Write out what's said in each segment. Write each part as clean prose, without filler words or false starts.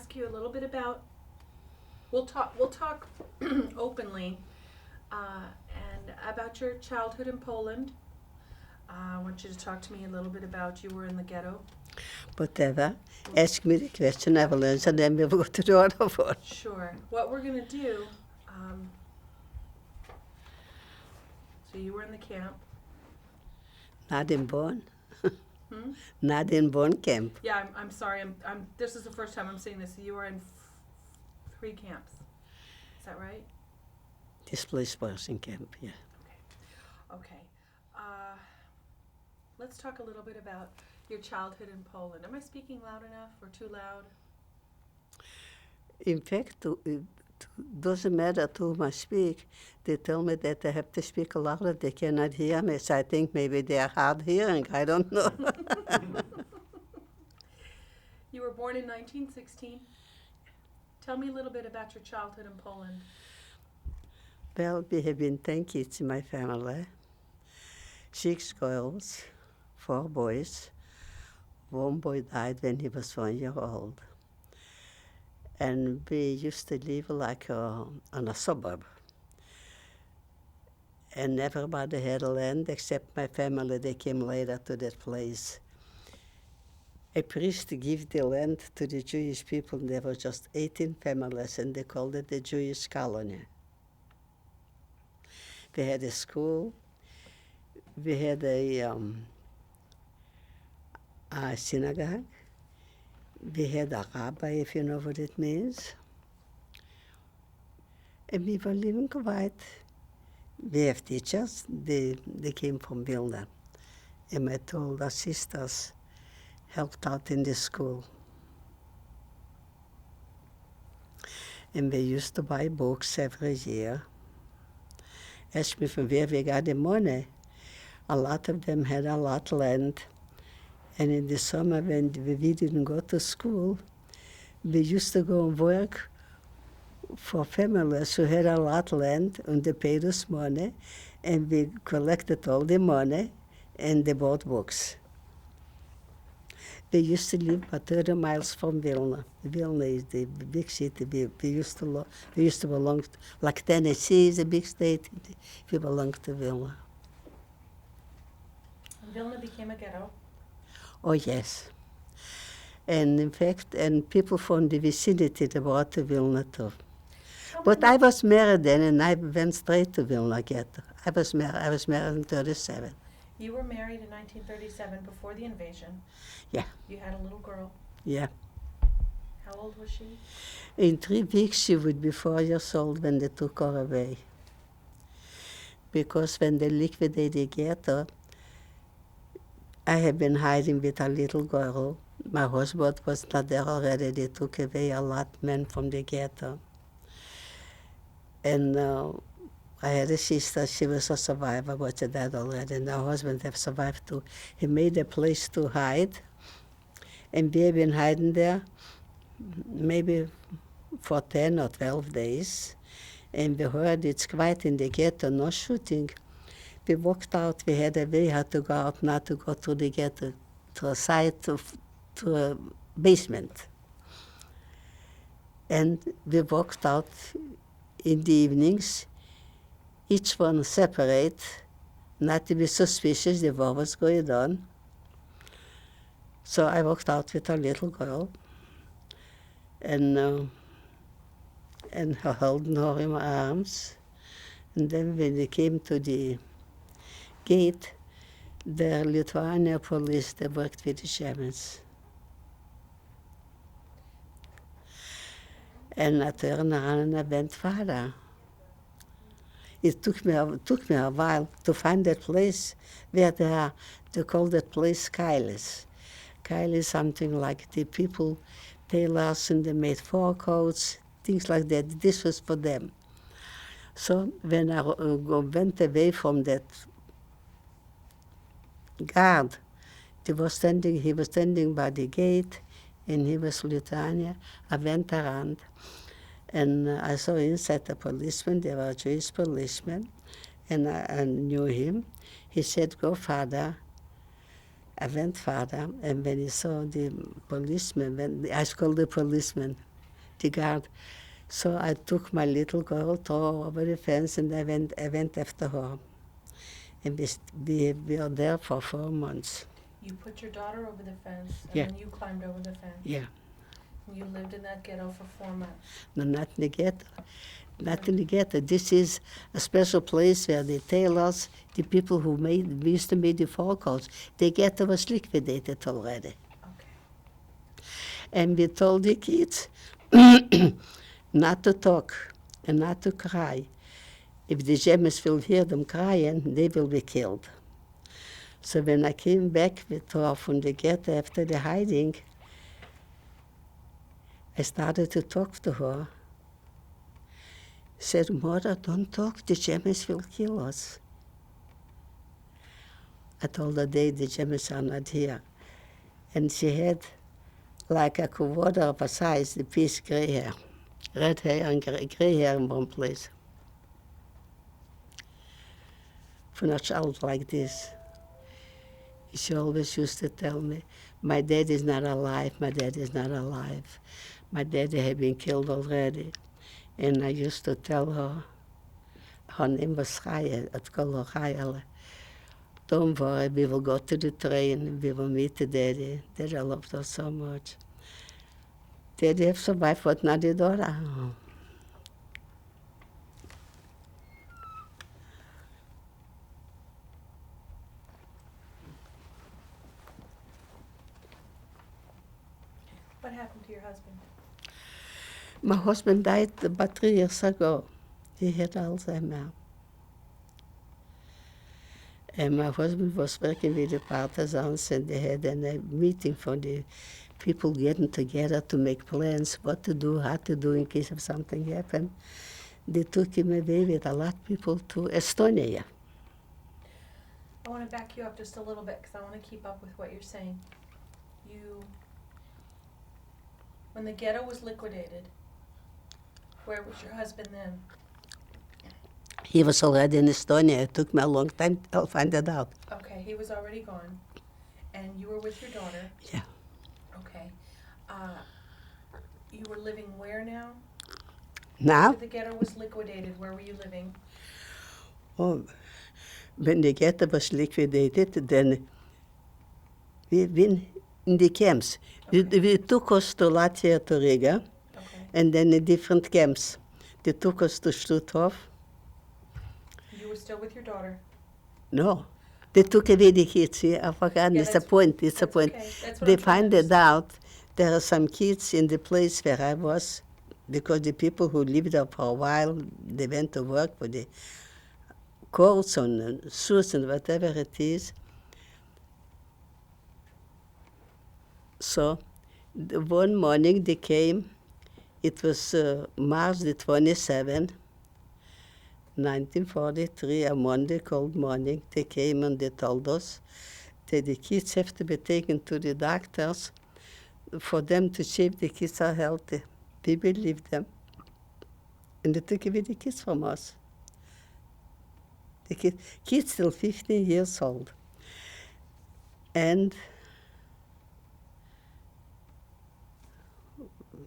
ask you a little bit about. We'll talk openly, and about your childhood in Poland. I want you to talk to me a little bit about you were in the ghetto. Whatever. Ask me the question, I will answer, then we will go to the other one. Sure. What we're gonna do. So you were in the camp. Not in Bonn. Hmm? Not in Bonn camp. Yeah, I'm sorry. I'm. This is the first time I'm seeing this. You were in 3 camps. Is that right? Displaced person camp, yeah. Okay. Let's talk a little bit about your childhood in Poland. Am I speaking loud enough or too loud? In fact, it doesn't matter to whom I speak. They tell me that I have to speak louder. They cannot hear me, so I think maybe they are hard hearing. I don't know. You were born in 1916. Tell me a little bit about your childhood in Poland. Well, we have been 10 kids in my family. 6 girls, 4 boys. 1 boy died when he was 1 year old. And we used to live like on a suburb. And everybody had a land except my family. They came later to that place. A priest gave the land to the Jewish people. There were just 18 families, and they called it the Jewish colony. We had a school. We had a synagogue. We had a rabbi, if you know what it means. And we were living quiet. We have teachers. They came from Vilna. And my two older sisters helped out in the school. And we used to buy books every year. Ask me from where we got the money. A lot of them had a lot of land. And in the summer when we didn't go to school, we used to go and work for families who had a lot of land and they paid us money. And we collected all the money and they bought books. We used to live about 30 miles from Vilna. Vilna is the big city. We used to belong, like Tennessee is a big state. We belong to Vilna. Vilna became a ghetto. Oh, yes. And in fact, and people from the vicinity, they brought to Vilna too. But I was married then, and I went straight to Vilna ghetto. I was married in 37. You were married in 1937 before the invasion. Yeah. You had a little girl. Yeah. How old was she? In 3 weeks, she would be 4 years old when they took her away. Because when they liquidated the ghetto, I had been hiding with a little girl. My husband was not there already. They took away a lot of men from the ghetto. And I had a sister. She was a survivor, but she died already. And her husband had survived too. He made a place to hide. And we have been hiding there maybe for 10 or 12 days. And we heard it's quiet in the ghetto, no shooting. We walked out. We had a way how to go out, not to go to the ghetto, to a side, to a basement. And we walked out in the evenings, each one separate, not to be suspicious, the war was going on. So I walked out with a little girl, and her holding her in my arms. And then when they came to the gate, the Lithuanian police, they worked with the Germans. And I turned around and I went farther. It took me a while to find that place where they call that place Kailis. Kailis is something like the people, tailors, and they made fur coats, things like that. This was for them. So when I went away from that guard, he was standing by the gate, and he was Lithuania. I went around, and I saw inside a policeman. There were Jewish policemen, and I knew him. He said, "Go farther." I went farther, and when he saw the policeman, I called the policeman, the guard. So I took my little girl, threw her over the fence, and I went after her. And we were there for 4 months. You put your daughter over the fence, and Yeah. then you climbed over the fence. Yeah. And you lived in that ghetto for 4 months. No, not in the ghetto. Not in the ghetto. This is a special place where the tailors, the people who used to make the fur coats, the ghetto was liquidated already. Okay. And we told the kids not to talk and not to cry. If the Germans will hear them crying, they will be killed. So when I came back with her from the ghetto after the hiding, I started to talk to her. I said, Mother, don't talk, the Germans will kill us. I told her the Germans are not here. And she had like a quarter of a size, the piece gray hair. Red hair and gray hair in one place. For a child like this. She always used to tell me, my dad is not alive, my dad is not alive. My daddy had been killed already. And I used to tell her name was Chaya, I'd call her Chayala. Don't worry, we will go to the train, we will meet the daddy. Daddy loved her so much. Daddy have survived, but not the daughter. What happened to your husband? My husband died about 3 years ago. He had Alzheimer. And my husband was working with the partisans, and they had a meeting for the people getting together to make plans, what to do, how to do in case of something happened. They took him away with a lot of people to Estonia. I want to back you up just a little bit because I want to keep up with what you're saying. When the ghetto was liquidated, where was your husband then? He was already in Estonia. It took me a long time to find it out. Okay, he was already gone. And you were with your daughter? Yeah. Okay. You were living where now? Now? After the ghetto was liquidated, where were you living? Oh, when the ghetto was liquidated, then we've been in the camps. Okay. We took us to Latvia, to Riga, Okay. and then in different camps. They took us to Stutthof. You were still with your daughter? No, they took away the kids. I forgot. Yeah, It's a point. It's a point. Okay. That's what They I'm trying to find it out. There are some kids in the place where I was, because the people who lived there for a while, they went to work for the courts and suits and whatever it is. So one morning they came. It was March the 27th, 1943, a Monday, cold morning. They came and they told us that the kids have to be taken to the doctors for them to see if the kids are healthy. We believed them. And they took away the kids from us. The kids still 15 years old. And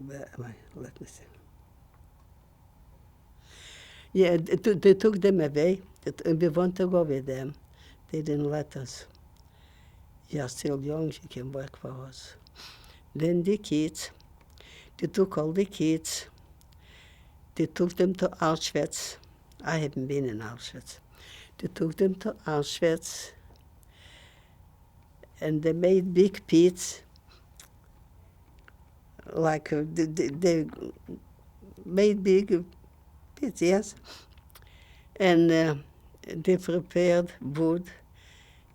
where am I? Let me see. Yeah, they took them away, and we want to go with them. They didn't let us. You're still young, you can work for us. Then the kids, they took all the kids, they took them to Auschwitz. I haven't been in Auschwitz. They took them to Auschwitz, and they made big pits, like they made big pits, yes. And they prepared wood,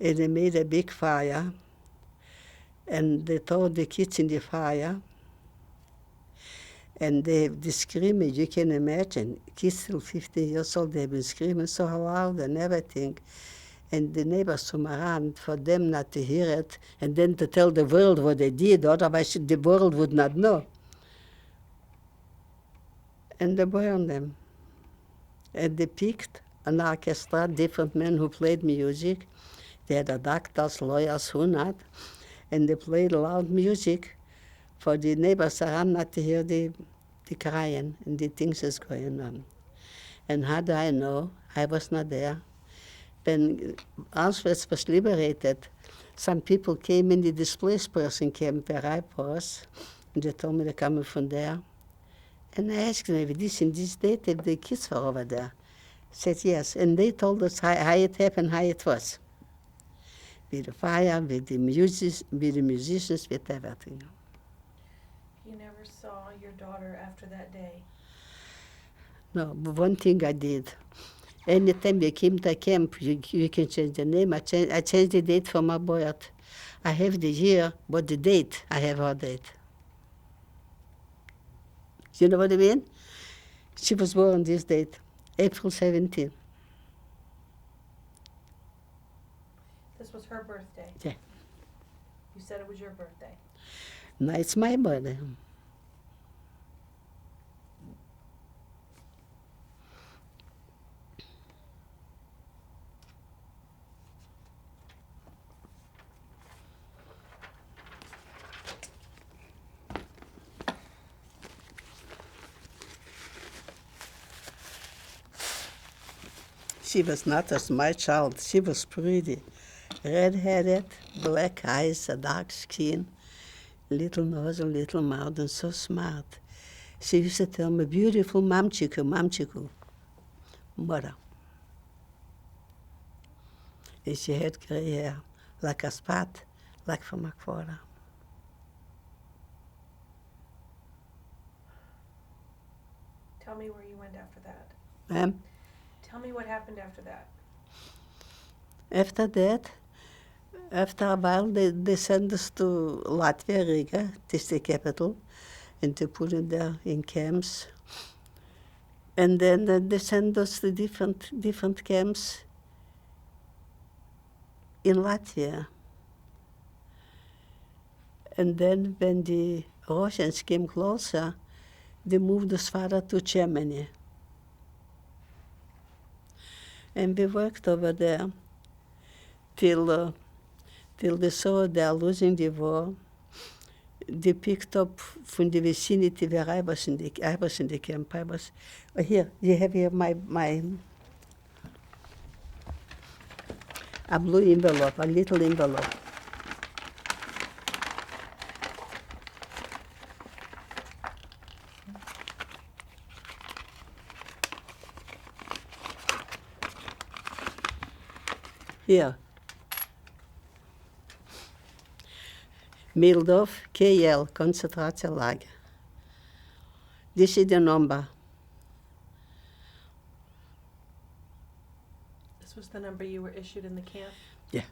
and they made a big fire, and they threw the kids in the fire, and the screaming, you can imagine, kids still 15 years old, they've been screaming so loud and everything, and the neighbors from around, for them not to hear it, and then to tell the world what they did, otherwise the world would not know. And they burned them. And they picked an orchestra, different men who played music. They had doctors, lawyers, who not, and they played loud music for the neighbors around not to hear the the crying and the things that's going on. And how do I know? I was not there. When Auschwitz was liberated, some people came in the displaced person camp where I was, and they told me they're coming from there. And I asked them, if this in this date, if the kids were over there. Said yes, and they told us how it happened, how it was. With the fire, with the musicians, with everything. You never saw your daughter after that day. No, but one thing I did. Anytime you came to camp, you can change the name. I changed the date for my boy. I have the year, but the date, I have her date. You know what I mean? She was born this date, April 17. This was her birthday. Yeah. You said it was your birthday. No, it's my birthday. She was not as my child. She was pretty. Red-headed, black eyes, a dark skin, little nose and little mouth, and so smart. She used to tell me, beautiful mamchiku, mamchiku, mother. And she had gray hair, like a spot, like from my father. Tell me where you went after that. Ma'am? Tell me what happened after that. After that, after a while, they sent us to Latvia, Riga, this is the capital, and they put us there in camps. And then they sent us to different camps in Latvia. And then when the Russians came closer, they moved us further to Germany. And we worked over there till they saw they are losing the war. They picked up from the vicinity where I was in the camp. I was here. You have here my a blue envelope, a little envelope. Here. Mildov, KL, Konzentrationslager. This is the number. This was the number you were issued in the camp? Yeah.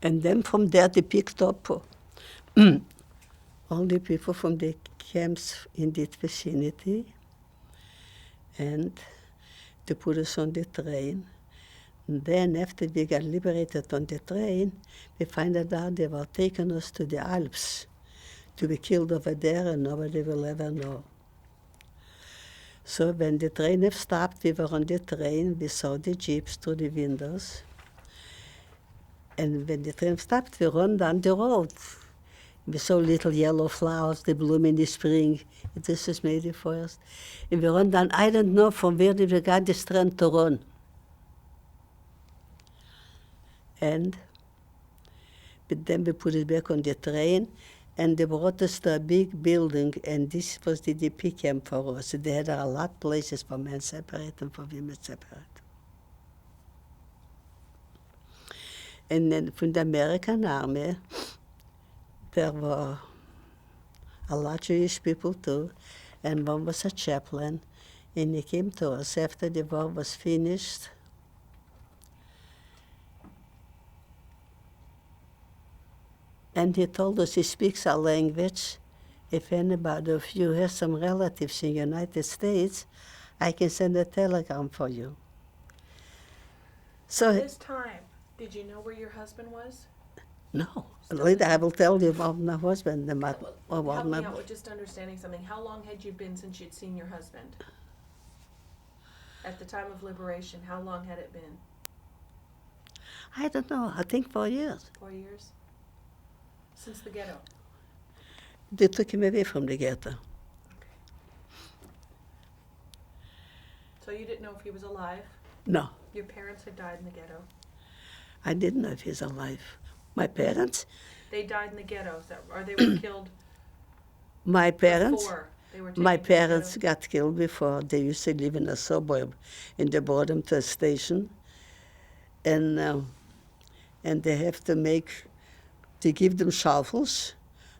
And then from there they picked up all the people from the camps in that vicinity, and they put us on the train. And then after we got liberated on the train, we found out they were taking us to the Alps to be killed over there, and nobody will ever know. So when the train had stopped, we were on the train, we saw the jeeps through the windows. And when the train stopped, we ran down the road. We saw little yellow flowers, they bloom in the spring. This is May the 1st. And we ran down, I don't know from where we got the strength to run. But then we put it back on the train, and they brought us to a big building, and this was the DP camp for us. They had a lot of places for men separate and for women separate. And then from the American army, there were a lot of Jewish people too, and one was a chaplain, and he came to us after the war was finished. And he told us he speaks our language. If anybody of you has some relatives in the United States, I can send a telegram for you. So At this time, did you know where your husband was? No. Still Later I didn't? will tell you about my husband. About Help my, me out with just understanding something. How long had you been since you'd seen your husband? At the time of liberation, how long had it been? I don't know, I think 4 years. 4 years? Since the ghetto? They took him away from the ghetto. So you didn't know if he was alive? No, Your parents had died in the ghetto? I didn't know if he's alive. My parents, They died in the ghetto, or they were killed my parents, before they were taken my to the parents ghetto? got killed before. They used to live in a suburb, and they brought them to a station, and they have to they give them shovels,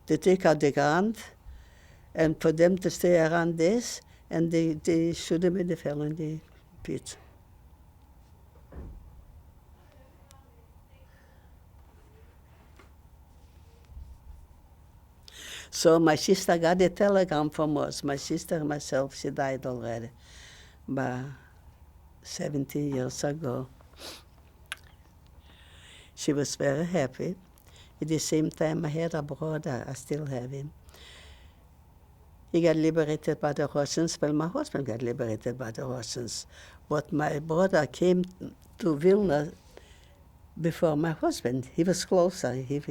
they take out the ground, and for them to stay around this, and they shoot them in the fell in the pit. So my sister got a telegram from us. My sister myself, she died already, but 17 years ago. She was very happy. At the same time, I had a brother, I still have him. He got liberated by the Russians. Well, my husband got liberated by the Russians. But my brother came to Vilna before my husband. He was closer. He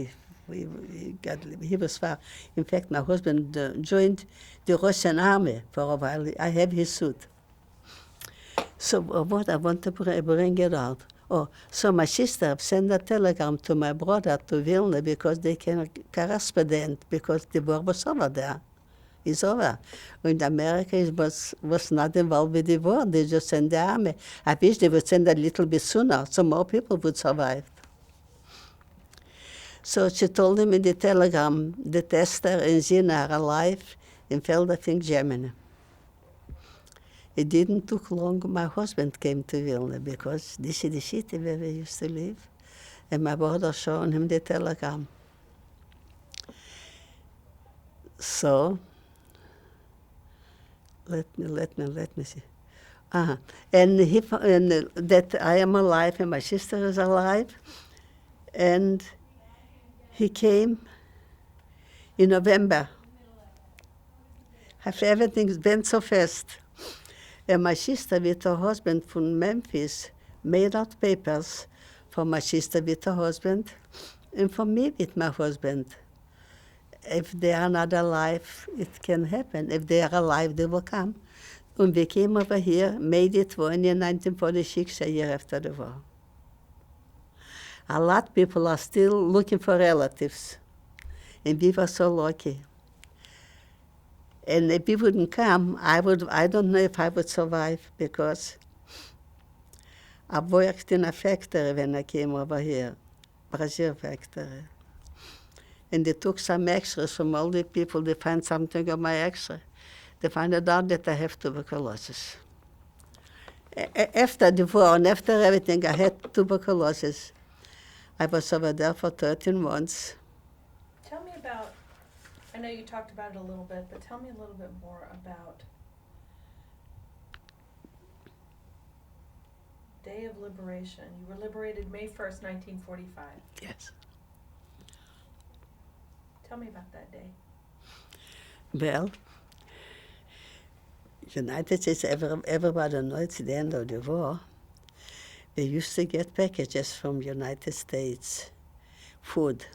was far. In fact, my husband joined the Russian army for a while. I have his suit. So what I want to bring it out. Oh, so my sister sent a telegram to my brother to Vilna because they can correspondent because the war was over there. It's over. When America was not involved with the war, they just sent the army. I wish they would send a little bit sooner, so more people would survive. So she told him in the telegram that Esther and Zina are alive in Feldafing, Germany. It didn't took long. My husband came to Vilna because this is the city where we used to live. And my brother showed him the telegram. So, let me see. And that I am alive and my sister is alive. And he came in November. Everything went so fast. And my sister with her husband from Memphis made out papers for my sister with her husband and for me with my husband. If they are not alive, it can happen. If they are alive, they will come. And we came over here, made it one in 1946, a year after the war. A lot of people are still looking for relatives. And we were so lucky. And if we wouldn't come, I don't know if I would survive because I worked in a factory when I came over here, Brazil factory. And they took some X-rays from all the people. They found something on my X-ray. They found out that I have tuberculosis. After the war and after everything, I had tuberculosis. I was over there for 13 months. Tell me about, I know you talked about it a little bit, but tell me a little bit more about Day of Liberation. You were liberated May 1st, 1945. Yes. Tell me about that day. Well, United States, everybody knows it's the end of the war. They used to get packages from United States, food.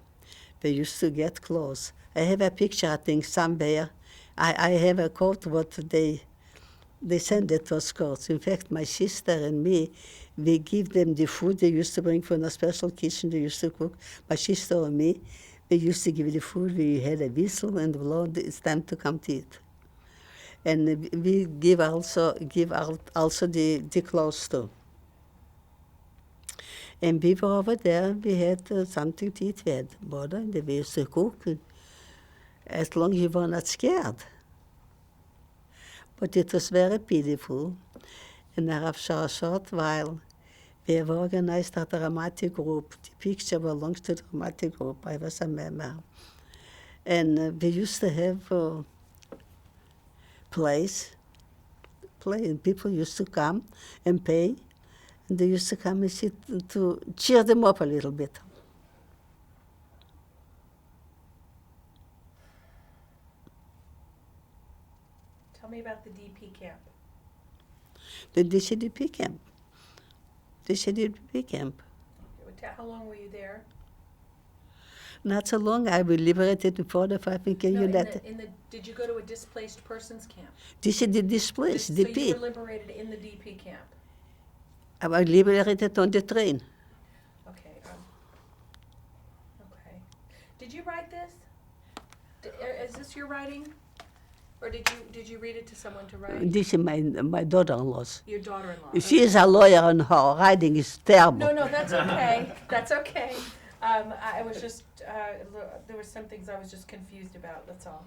They used to get clothes. I have a picture, I think, somewhere. I have a coat what they send it to us coats. In fact, my sister and me, we give them the food they used to bring from a special kitchen they used to cook. My sister and me, we used to give the food. We had a whistle and blow, it's time to come to eat. And we give out also the clothes too. And we were over there, we had something to eat. We had butter, and we used to cook, as long as you were not scared. But it was very pitiful. And after a short while, we have organized a dramatic group. The picture belongs to the dramatic group. I was a member. And we used to have plays, and people used to come and pay. And they used to come and sit to cheer them up a little bit. Tell me about the DP camp. The DCDP camp. DCDP camp. How long were you there? Not so long. I was liberated in 45 and came No, you in that. did you go to a displaced persons camp? DCD displaced, So you DP. were liberated in the DP camp. I was liberated on the train. Okay. Okay. Did you write this? Is this your writing, or did you read it to someone to write? This is my daughter-in-law's. Your daughter-in-law. She is a lawyer and her writing is terrible. No, that's okay. That's okay. I was just there were some things I was just confused about. That's all.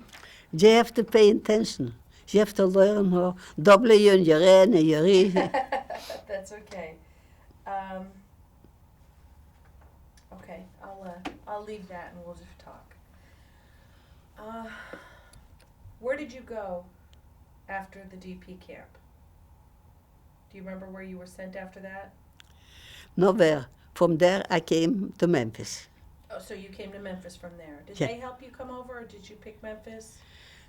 You have to pay attention. You have to learn her W and your N and your E. That's okay. Okay, I'll leave that and we'll just talk. Where did you go after the DP camp? Do you remember where you were sent after that? Nowhere. From there, I came to Memphis. Oh, so you came to Memphis from there. Did Yeah. they help you come over, or did you pick Memphis?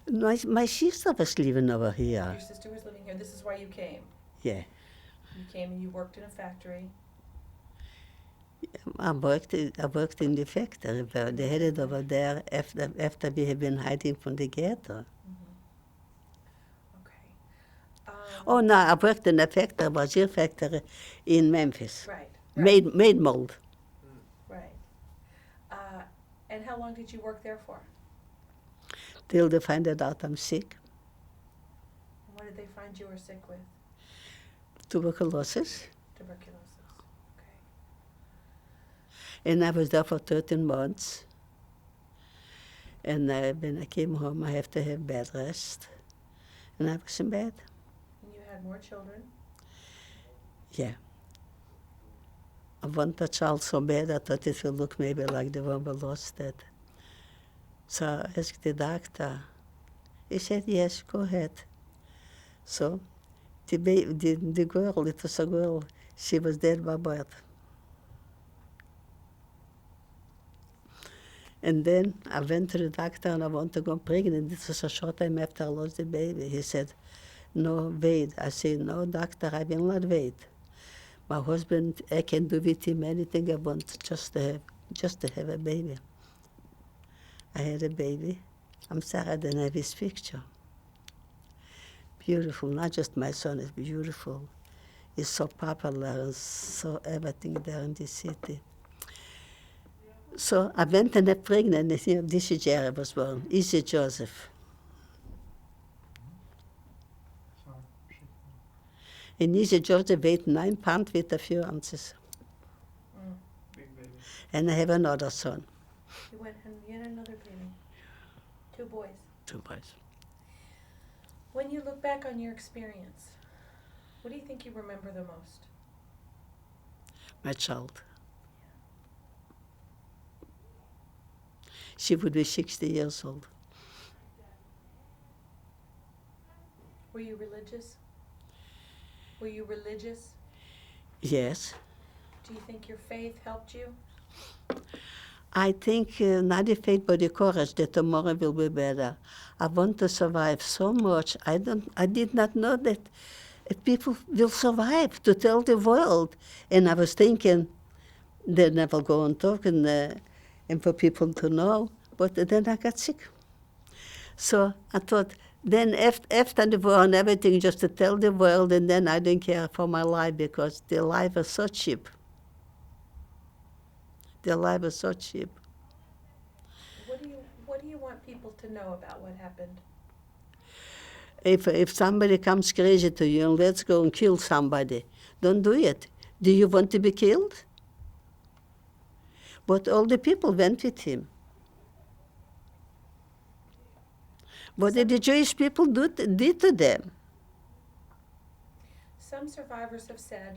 My sister was living over here. Your sister was living here. This is why you came. Yeah. You came and you worked in a factory. I worked in the factory. They had it over there after we had been hiding from the ghetto. Okay. Oh, no, I worked in a factory, a brazier factory in Memphis. Right. Made mold. Right. And how long did you work there for? Till they find out I'm sick. And what did they find you were sick with? Tuberculosis. Tuberculosis. Okay. And I was there for 13 months. And when I came home, I have to have bed rest. And I was in bed. And you had more children? Yeah. I want a child so bad, I thought it will look maybe like the one we lost it. So I asked the doctor. He said, yes, go ahead. So the girl, it was a girl, she was dead by birth. And then I went to the doctor and I want to go pregnant. This was a short time after I lost the baby. He said, no, wait. I said, no, doctor, I will not wait. My husband, I can do with him anything I want, just to have a baby. I had a baby. I'm sorry I didn't have his picture. Beautiful, not just my son, it's beautiful. He's so popular and so everything there in the city. So I went and got pregnant, and this is Jerry was born. Easy Joseph. And Easy Joseph weighed 9 pounds with a few ounces. Big baby. And I have another son. You went and you had another baby. 2 boys. 2 boys. When you look back on your experience, what do you think you remember the most? My child. She would be 60 years old. Were you religious? Were you religious? Yes. Do you think your faith helped you? I think not the faith, but the courage that tomorrow will be better. I want to survive so much. I did not know that people will survive to tell the world. And I was thinking they never go on talking and for people to know. But then I got sick. So I thought, then after the war and everything, just to tell the world, and then I didn't care for my life because the life was so cheap. The life was so cheap. What do you want people to know about what happened? If somebody comes crazy to you and let's go and kill somebody, don't do it. Do you want to be killed? But all the people went with him. What did the Jewish people did to them? Some survivors have said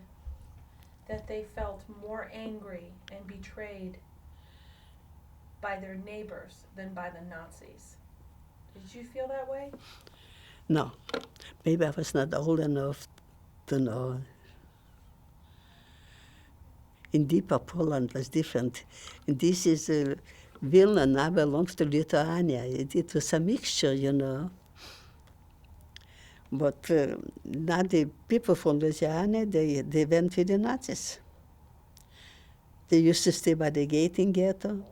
that they felt more angry and betrayed by their neighbors than by the Nazis. Did you feel that way? No. Maybe I was not old enough to know. In deeper Poland was different. And this is Vilna now belongs to Lithuania. It was a mixture, you know. But now the people from Louisiana, they went with the Nazis. They used to stay by the gate in ghetto.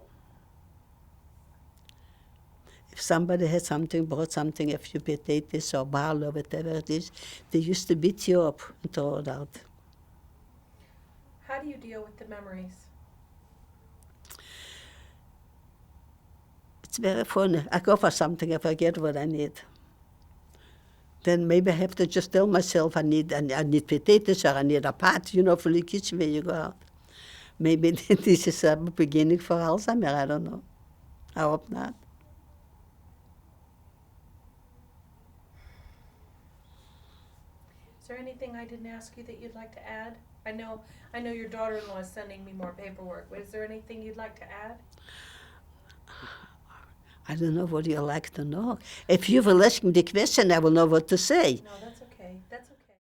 If somebody had something, brought something, a few potatoes or ball or whatever it is, they used to beat you up and throw it out. How do you deal with the memories? It's very funny. I go for something, I forget what I need. Then maybe I have to just tell myself I need potatoes or I need a pot, for the kitchen when you go out. Maybe this is a beginning for Alzheimer, I don't know. I hope not. Is there anything I didn't ask you that you'd like to add? I know your daughter-in-law is sending me more paperwork. Is there anything you'd like to add? I don't know what you like to know. If you will ask me the question, I will know what to say. No,